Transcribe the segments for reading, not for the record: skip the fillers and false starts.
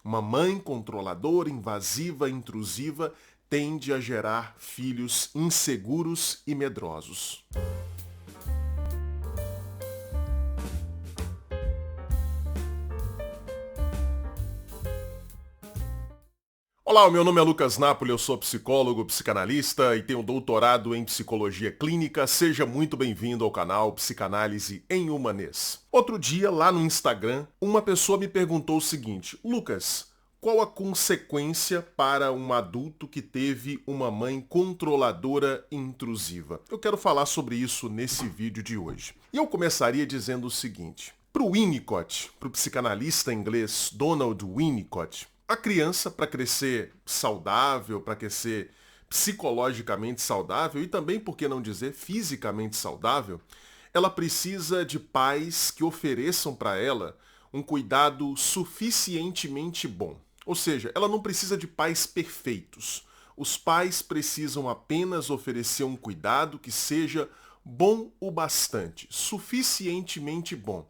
Uma mãe controladora, invasiva, intrusiva tende a gerar filhos inseguros e medrosos. Olá, o meu nome é Lucas Napoli, eu sou psicólogo, psicanalista e tenho doutorado em psicologia clínica. Seja muito bem-vindo ao canal Psicanálise em Humanês. Outro dia, lá no Instagram, uma pessoa me perguntou o seguinte: Lucas, qual a consequência para um adulto que teve uma mãe controladora e intrusiva? Eu quero falar sobre isso nesse vídeo de hoje. E eu começaria dizendo o seguinte: para o Winnicott, para o psicanalista inglês Donald Winnicott, a criança, para crescer saudável, para crescer psicologicamente saudável e também, por que não dizer, fisicamente saudável, ela precisa de pais que ofereçam para ela um cuidado suficientemente bom. Ou seja, ela não precisa de pais perfeitos. Os pais precisam apenas oferecer um cuidado que seja bom o bastante, suficientemente bom.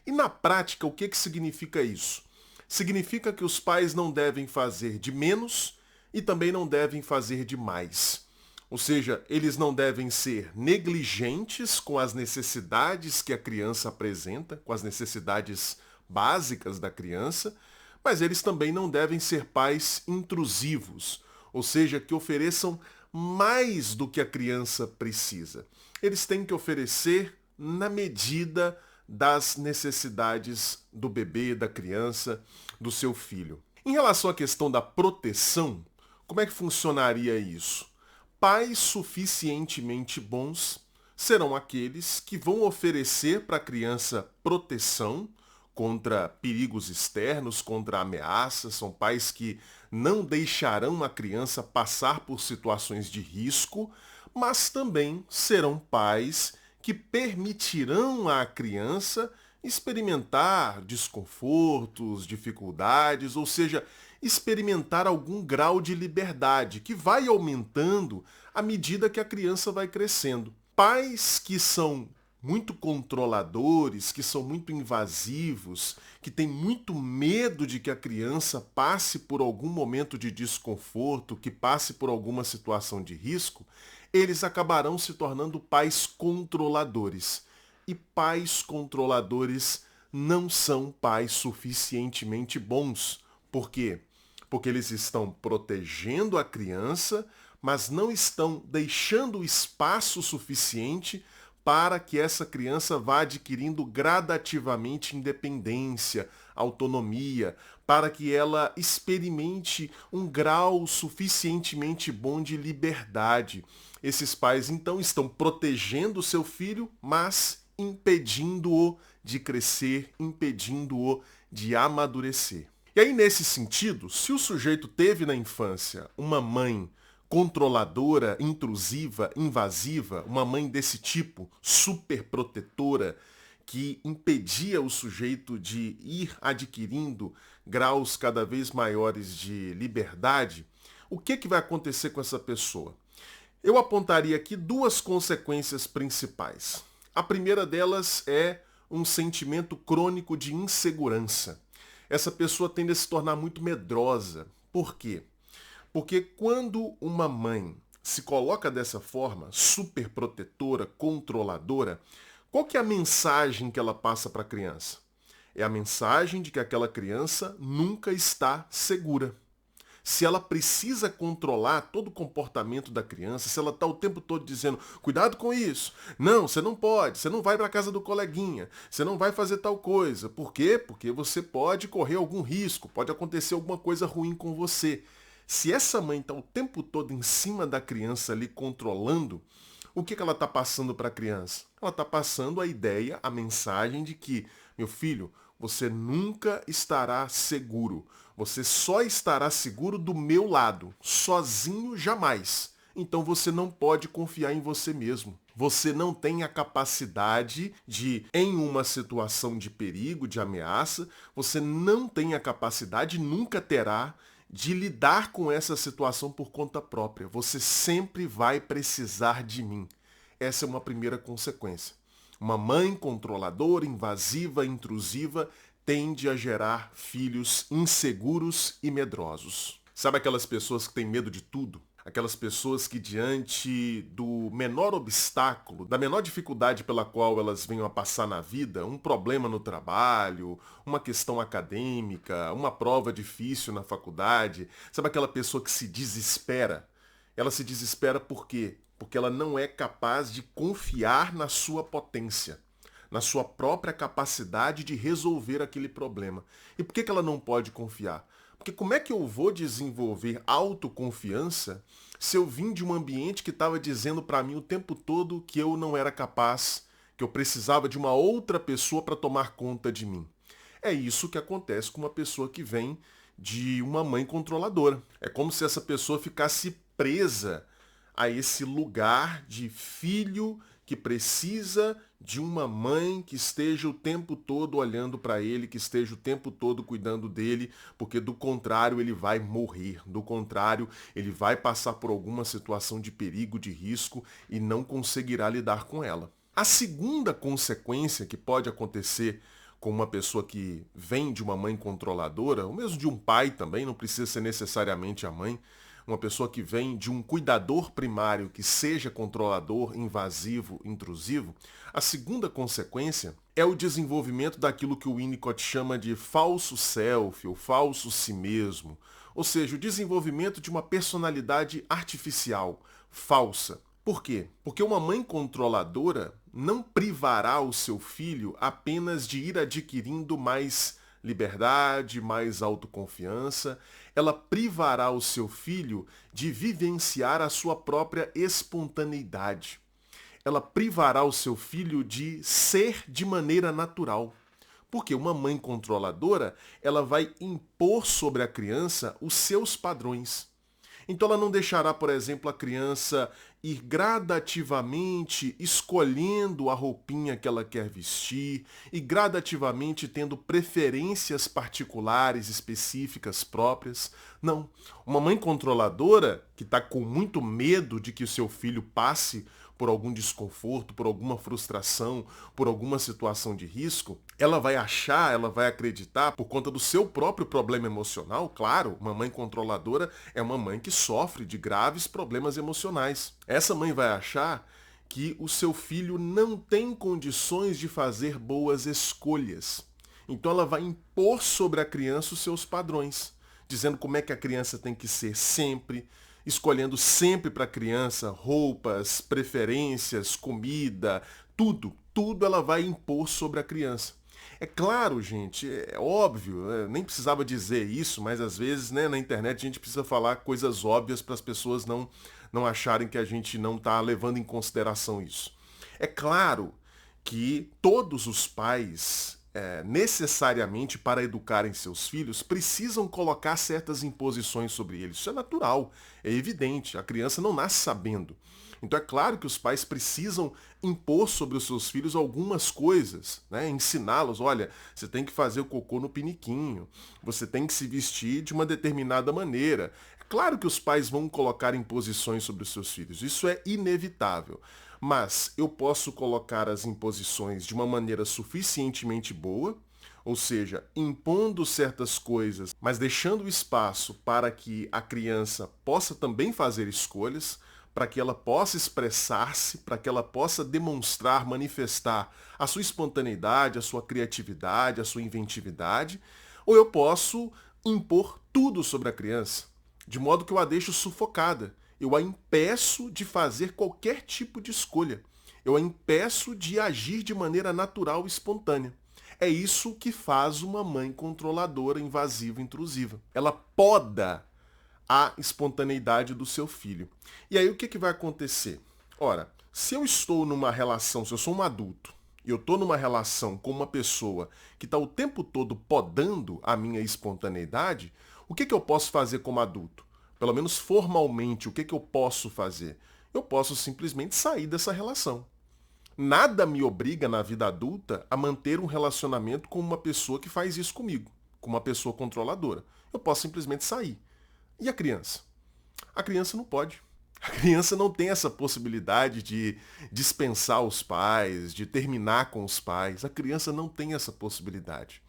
E na prática, o que significa isso? Significa que os pais não devem fazer de menos e também não devem fazer de mais. Ou seja, eles não devem ser negligentes com as necessidades que a criança apresenta, com as necessidades básicas da criança, mas eles também não devem ser pais intrusivos, ou seja, que ofereçam mais do que a criança precisa. Eles têm que oferecer na medida das necessidades do bebê, da criança, do seu filho. Em relação à questão da proteção, como é que funcionaria isso? Pais suficientemente bons serão aqueles que vão oferecer para a criança proteção contra perigos externos, contra ameaças. São pais que não deixarão a criança passar por situações de risco, mas também serão pais que permitirão à criança experimentar desconfortos, dificuldades, ou seja, experimentar algum grau de liberdade que vai aumentando à medida que a criança vai crescendo. Pais que são muito controladores, que são muito invasivos, que têm muito medo de que a criança passe por algum momento de desconforto, que passe por alguma situação de risco, eles acabarão se tornando pais controladores. E pais controladores não são pais suficientemente bons. Por quê? Porque eles estão protegendo a criança, mas não estão deixando espaço suficiente para que essa criança vá adquirindo gradativamente independência, autonomia, para que ela experimente um grau suficientemente bom de liberdade. Esses pais, então, estão protegendo o seu filho, mas impedindo-o de crescer, impedindo-o de amadurecer. E aí, nesse sentido, se o sujeito teve na infância uma mãe controladora, intrusiva, invasiva, uma mãe desse tipo, super protetora, que impedia o sujeito de ir adquirindo graus cada vez maiores de liberdade, o que vai acontecer com essa pessoa? Eu apontaria aqui duas consequências principais. A primeira delas é um sentimento crônico de insegurança. Essa pessoa tende a se tornar muito medrosa. Por quê? Porque quando uma mãe se coloca dessa forma, super protetora, controladora, qual que é a mensagem que ela passa para a criança? É a mensagem de que aquela criança nunca está segura. Se ela precisa controlar todo o comportamento da criança, se ela está o tempo todo dizendo, cuidado com isso, não, você não pode, você não vai para a casa do coleguinha, você não vai fazer tal coisa. Por quê? Porque você pode correr algum risco, pode acontecer alguma coisa ruim com você. Se essa mãe está o tempo todo em cima da criança ali controlando, o que ela está passando para a criança? Ela está passando a ideia, a mensagem de que, meu filho, você nunca estará seguro. Você só estará seguro do meu lado. Sozinho, jamais. Então você não pode confiar em você mesmo. Você não tem a capacidade de, em uma situação de perigo, de ameaça, você não tem a capacidade, nunca terá, de lidar com essa situação por conta própria. Você sempre vai precisar de mim. Essa é uma primeira consequência. Uma mãe controladora, invasiva, intrusiva tende a gerar filhos inseguros e medrosos. Sabe aquelas pessoas que têm medo de tudo? Aquelas pessoas que diante do menor obstáculo, da menor dificuldade pela qual elas venham a passar na vida, um problema no trabalho, uma questão acadêmica, uma prova difícil na faculdade, sabe aquela pessoa que se desespera? Ela se desespera por quê? Porque ela não é capaz de confiar na sua potência, na sua própria capacidade de resolver aquele problema. E por que ela não pode confiar? Porque como é que eu vou desenvolver autoconfiança se eu vim de um ambiente que estava dizendo para mim o tempo todo que eu não era capaz, que eu precisava de uma outra pessoa para tomar conta de mim? É isso que acontece com uma pessoa que vem de uma mãe controladora. É como se essa pessoa ficasse presa a esse lugar de filho que precisa de uma mãe que esteja o tempo todo olhando para ele, que esteja o tempo todo cuidando dele, porque do contrário ele vai morrer, do contrário ele vai passar por alguma situação de perigo, de risco e não conseguirá lidar com ela. A segunda consequência que pode acontecer com uma pessoa que vem de uma mãe controladora, ou mesmo de um pai também, não precisa ser necessariamente a mãe, uma pessoa que vem de um cuidador primário que seja controlador, invasivo, intrusivo, a segunda consequência é o desenvolvimento daquilo que o Winnicott chama de falso self, ou falso si mesmo, ou seja, o desenvolvimento de uma personalidade artificial, falsa. Por quê? Porque uma mãe controladora não privará o seu filho apenas de ir adquirindo mais liberdade, mais autoconfiança, ela privará o seu filho de vivenciar a sua própria espontaneidade. Ela privará o seu filho de ser de maneira natural. Porque uma mãe controladora, ela vai impor sobre a criança os seus padrões. Então ela não deixará, por exemplo, a criança ir gradativamente escolhendo a roupinha que ela quer vestir e gradativamente tendo preferências particulares, específicas, próprias. Não. Uma mãe controladora, que está com muito medo de que o seu filho passe por algum desconforto, por alguma frustração, por alguma situação de risco, ela vai achar, ela vai acreditar, por conta do seu próprio problema emocional, claro, uma mãe controladora é uma mãe que sofre de graves problemas emocionais. Essa mãe vai achar que o seu filho não tem condições de fazer boas escolhas. Então ela vai impor sobre a criança os seus padrões, dizendo como é que a criança tem que ser sempre, escolhendo sempre para a criança roupas, preferências, comida, tudo ela vai impor sobre a criança. É claro, gente, é óbvio, nem precisava dizer isso, mas às vezes, né, na internet a gente precisa falar coisas óbvias para as pessoas não acharem que a gente não está levando em consideração isso. É claro que todos os pais, necessariamente para educarem seus filhos, precisam colocar certas imposições sobre eles. Isso é natural, é evidente, a criança não nasce sabendo. Então é claro que os pais precisam impor sobre os seus filhos algumas coisas, né? Ensiná-los, olha, você tem que fazer o cocô no piniquinho, você tem que se vestir de uma determinada maneira. É claro que os pais vão colocar imposições sobre os seus filhos, isso é inevitável. Mas eu posso colocar as imposições de uma maneira suficientemente boa, ou seja, impondo certas coisas, mas deixando espaço para que a criança possa também fazer escolhas, para que ela possa expressar-se, para que ela possa demonstrar, manifestar a sua espontaneidade, a sua criatividade, a sua inventividade, ou eu posso impor tudo sobre a criança, de modo que eu a deixo sufocada. Eu a impeço de fazer qualquer tipo de escolha. Eu a impeço de agir de maneira natural e espontânea. É isso que faz uma mãe controladora, invasiva, intrusiva. Ela poda a espontaneidade do seu filho. E aí o que vai acontecer? Ora, se eu estou numa relação, se eu sou um adulto, e eu estou numa relação com uma pessoa que está o tempo todo podando a minha espontaneidade, o que eu posso fazer como adulto? Pelo menos formalmente, o que eu posso fazer? Eu posso simplesmente sair dessa relação. Nada me obriga na vida adulta a manter um relacionamento com uma pessoa que faz isso comigo, com uma pessoa controladora. Eu posso simplesmente sair. E a criança? A criança não pode. A criança não tem essa possibilidade de dispensar os pais, de terminar com os pais. A criança não tem essa possibilidade.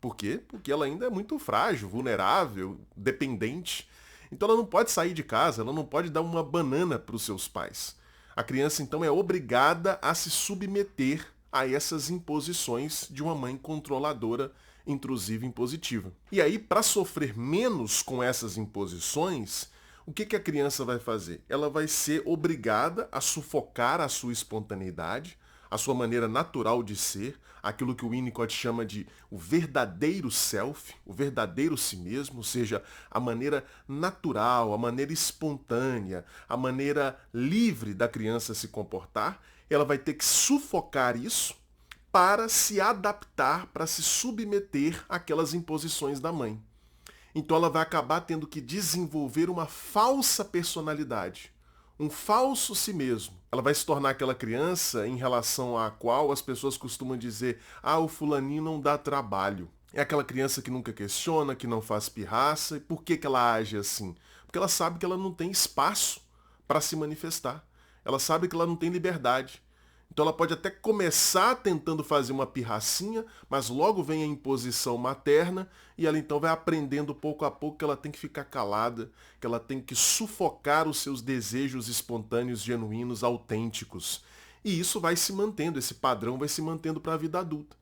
Por quê? Porque ela ainda é muito frágil, vulnerável, dependente. Então ela não pode sair de casa, ela não pode dar uma banana para os seus pais. A criança então é obrigada a se submeter a essas imposições de uma mãe controladora, intrusiva e impositiva. E aí, para sofrer menos com essas imposições, o que a criança vai fazer? Ela vai ser obrigada a sufocar a sua espontaneidade, a sua maneira natural de ser, aquilo que o Winnicott chama de o verdadeiro self, o verdadeiro si mesmo, ou seja, a maneira natural, a maneira espontânea, a maneira livre da criança se comportar. Ela vai ter que sufocar isso para se adaptar, para se submeter àquelas imposições da mãe. Então ela vai acabar tendo que desenvolver uma falsa personalidade, um falso si mesmo. Ela vai se tornar aquela criança em relação à qual as pessoas costumam dizer: ah, o fulaninho não dá trabalho. É aquela criança que nunca questiona, que não faz pirraça. E por que ela age assim? Porque ela sabe que ela não tem espaço para se manifestar. Ela sabe que ela não tem liberdade. Então ela pode até começar tentando fazer uma pirracinha, mas logo vem a imposição materna e ela então vai aprendendo pouco a pouco que ela tem que ficar calada, que ela tem que sufocar os seus desejos espontâneos, genuínos, autênticos. E isso vai se mantendo, esse padrão vai se mantendo para a vida adulta.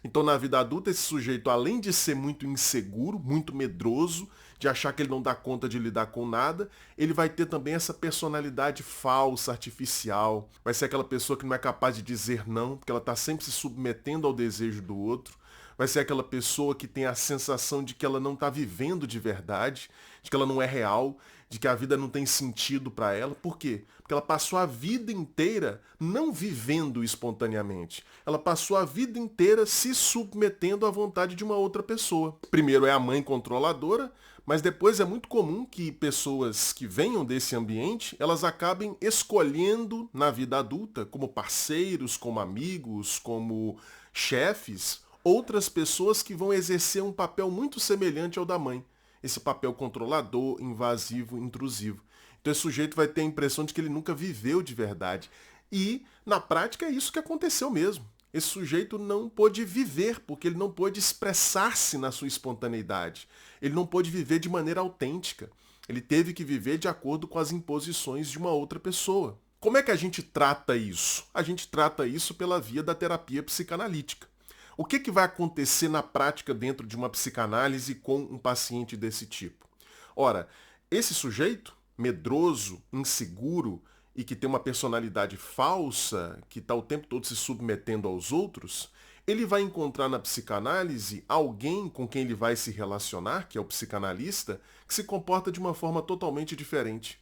Então, na vida adulta, esse sujeito, além de ser muito inseguro, muito medroso, de achar que ele não dá conta de lidar com nada, ele vai ter também essa personalidade falsa, artificial. Vai ser aquela pessoa que não é capaz de dizer não, porque ela está sempre se submetendo ao desejo do outro. Vai ser aquela pessoa que tem a sensação de que ela não está vivendo de verdade, de que ela não é real, de que a vida não tem sentido para ela. Por quê? Porque ela passou a vida inteira não vivendo espontaneamente. Ela passou a vida inteira se submetendo à vontade de uma outra pessoa. Primeiro é a mãe controladora, mas depois é muito comum que pessoas que venham desse ambiente, elas acabem escolhendo na vida adulta, como parceiros, como amigos, como chefes, outras pessoas que vão exercer um papel muito semelhante ao da mãe. Esse papel controlador, invasivo, intrusivo. Então esse sujeito vai ter a impressão de que ele nunca viveu de verdade. E, na prática, é isso que aconteceu mesmo. Esse sujeito não pôde viver, porque ele não pôde expressar-se na sua espontaneidade. Ele não pôde viver de maneira autêntica. Ele teve que viver de acordo com as imposições de uma outra pessoa. Como é que a gente trata isso? A gente trata isso pela via da terapia psicanalítica. O que vai acontecer na prática dentro de uma psicanálise com um paciente desse tipo? Ora, esse sujeito, medroso, inseguro e que tem uma personalidade falsa, que está o tempo todo se submetendo aos outros, ele vai encontrar na psicanálise alguém com quem ele vai se relacionar, que é o psicanalista, que se comporta de uma forma totalmente diferente.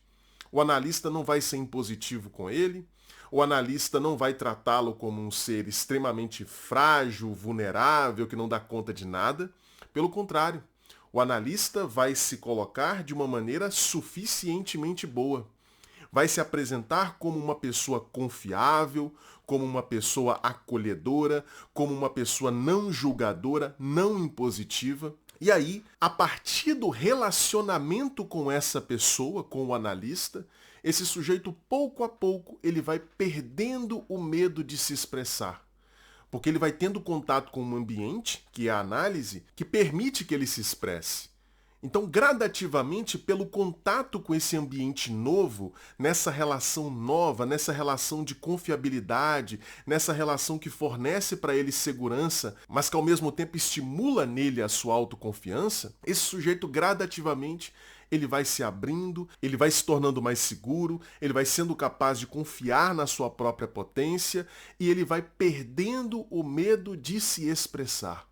O analista não vai ser impositivo com ele, o analista não vai tratá-lo como um ser extremamente frágil, vulnerável, que não dá conta de nada. Pelo contrário, o analista vai se colocar de uma maneira suficientemente boa. Vai se apresentar como uma pessoa confiável, como uma pessoa acolhedora, como uma pessoa não julgadora, não impositiva. E aí, a partir do relacionamento com essa pessoa, com o analista, esse sujeito, pouco a pouco, ele vai perdendo o medo de se expressar. Porque ele vai tendo contato com um ambiente, que é a análise, que permite que ele se expresse. Então, gradativamente, pelo contato com esse ambiente novo, nessa relação nova, nessa relação de confiabilidade, nessa relação que fornece para ele segurança, mas que ao mesmo tempo estimula nele a sua autoconfiança, esse sujeito gradativamente ele vai se abrindo, ele vai se tornando mais seguro, ele vai sendo capaz de confiar na sua própria potência e ele vai perdendo o medo de se expressar.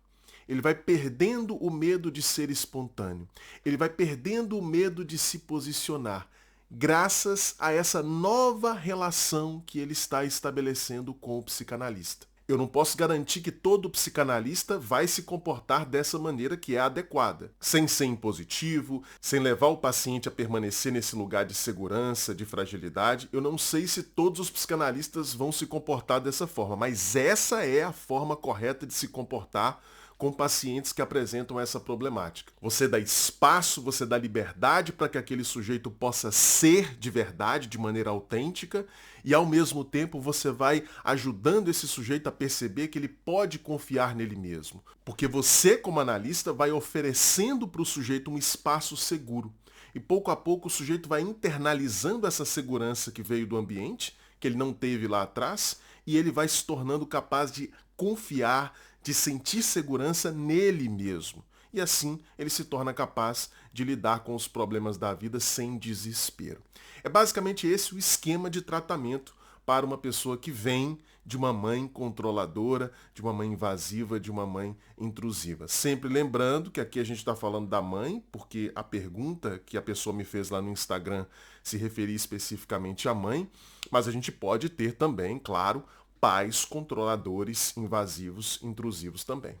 Ele vai perdendo o medo de ser espontâneo. Ele vai perdendo o medo de se posicionar, graças a essa nova relação que ele está estabelecendo com o psicanalista. Eu não posso garantir que todo psicanalista vai se comportar dessa maneira que é adequada, sem ser impositivo, sem levar o paciente a permanecer nesse lugar de segurança, de fragilidade. Eu não sei se todos os psicanalistas vão se comportar dessa forma, mas essa é a forma correta de se comportar com pacientes que apresentam essa problemática. Você dá espaço, você dá liberdade para que aquele sujeito possa ser de verdade, de maneira autêntica, e ao mesmo tempo você vai ajudando esse sujeito a perceber que ele pode confiar nele mesmo. Porque você, como analista, vai oferecendo para o sujeito um espaço seguro. E pouco a pouco o sujeito vai internalizando essa segurança que veio do ambiente, que ele não teve lá atrás, e ele vai se tornando capaz de confiar, de sentir segurança nele mesmo. E assim ele se torna capaz de lidar com os problemas da vida sem desespero. É basicamente esse o esquema de tratamento para uma pessoa que vem de uma mãe controladora, de uma mãe invasiva, de uma mãe intrusiva. Sempre lembrando que aqui a gente está falando da mãe, porque a pergunta que a pessoa me fez lá no Instagram se referia especificamente à mãe, mas a gente pode ter também, claro, pais controladores, invasivos, intrusivos também.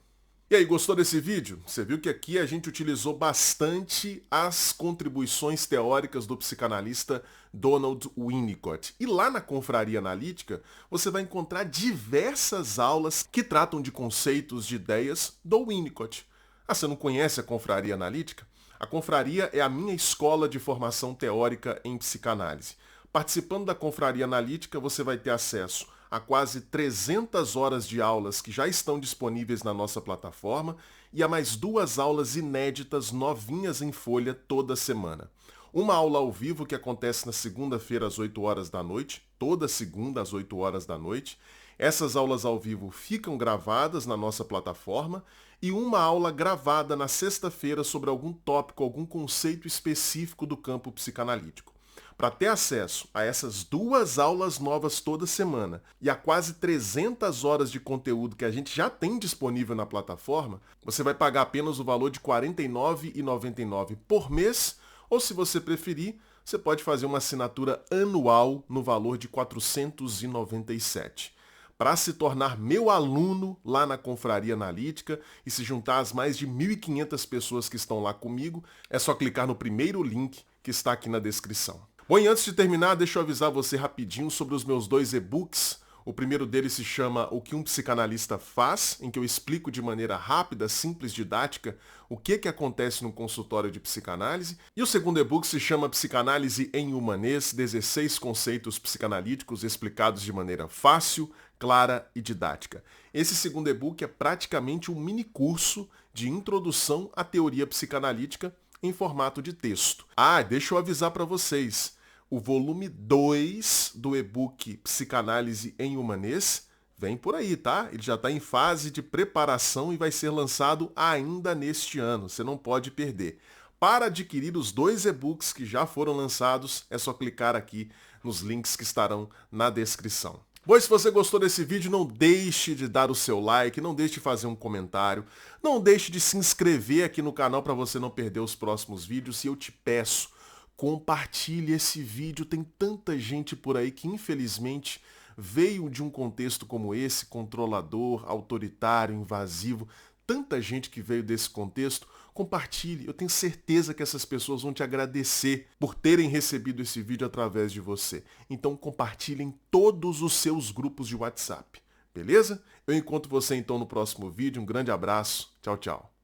E aí, gostou desse vídeo? Você viu que aqui a gente utilizou bastante as contribuições teóricas do psicanalista Donald Winnicott. E lá na Confraria Analítica, você vai encontrar diversas aulas que tratam de conceitos, de ideias do Winnicott. Ah, você não conhece a Confraria Analítica? A Confraria é a minha escola de formação teórica em psicanálise. Participando da Confraria Analítica, você vai ter acesso a quase 300 horas de aulas que já estão disponíveis na nossa plataforma e a mais 2 aulas inéditas novinhas em folha toda semana. Uma aula ao vivo que acontece na segunda-feira às 8 horas da noite, toda segunda às 8 horas da noite. Essas aulas ao vivo ficam gravadas na nossa plataforma e uma aula gravada na sexta-feira sobre algum tópico, algum conceito específico do campo psicanalítico. Para ter acesso a essas 2 aulas novas toda semana e a quase 300 horas de conteúdo que a gente já tem disponível na plataforma, você vai pagar apenas o valor de R$ 49,99 por mês, ou se você preferir, você pode fazer uma assinatura anual no valor de R$ 497. Para se tornar meu aluno lá na Confraria Analítica e se juntar às mais de 1.500 pessoas que estão lá comigo, é só clicar no primeiro link que está aqui na descrição. Bom, e antes de terminar, deixa eu avisar você rapidinho sobre os meus 2 e-books. O primeiro deles se chama O que um psicanalista faz, em que eu explico de maneira rápida, simples, didática, o que acontece no consultório de psicanálise. E o segundo e-book se chama Psicanálise em Humanês, 16 conceitos psicanalíticos explicados de maneira fácil, clara e didática. Esse segundo e-book é praticamente um mini curso de introdução à teoria psicanalítica em formato de texto. Ah, deixa eu avisar para vocês. O volume 2 do e-book Psicanálise em Humanês vem por aí, tá? Ele já está em fase de preparação e vai ser lançado ainda neste ano. Você não pode perder. Para adquirir os 2 e-books que já foram lançados, é só clicar aqui nos links que estarão na descrição. Pois se você gostou desse vídeo, não deixe de dar o seu like, não deixe de fazer um comentário, não deixe de se inscrever aqui no canal para você não perder os próximos vídeos. E eu te peço, compartilhe esse vídeo. Tem tanta gente por aí que infelizmente veio de um contexto como esse, controlador, autoritário, invasivo. Tanta gente que veio desse contexto. Compartilhe. Eu tenho certeza que essas pessoas vão te agradecer por terem recebido esse vídeo através de você. Então compartilhe em todos os seus grupos de WhatsApp. Beleza? Eu encontro você então no próximo vídeo. Um grande abraço. Tchau, tchau.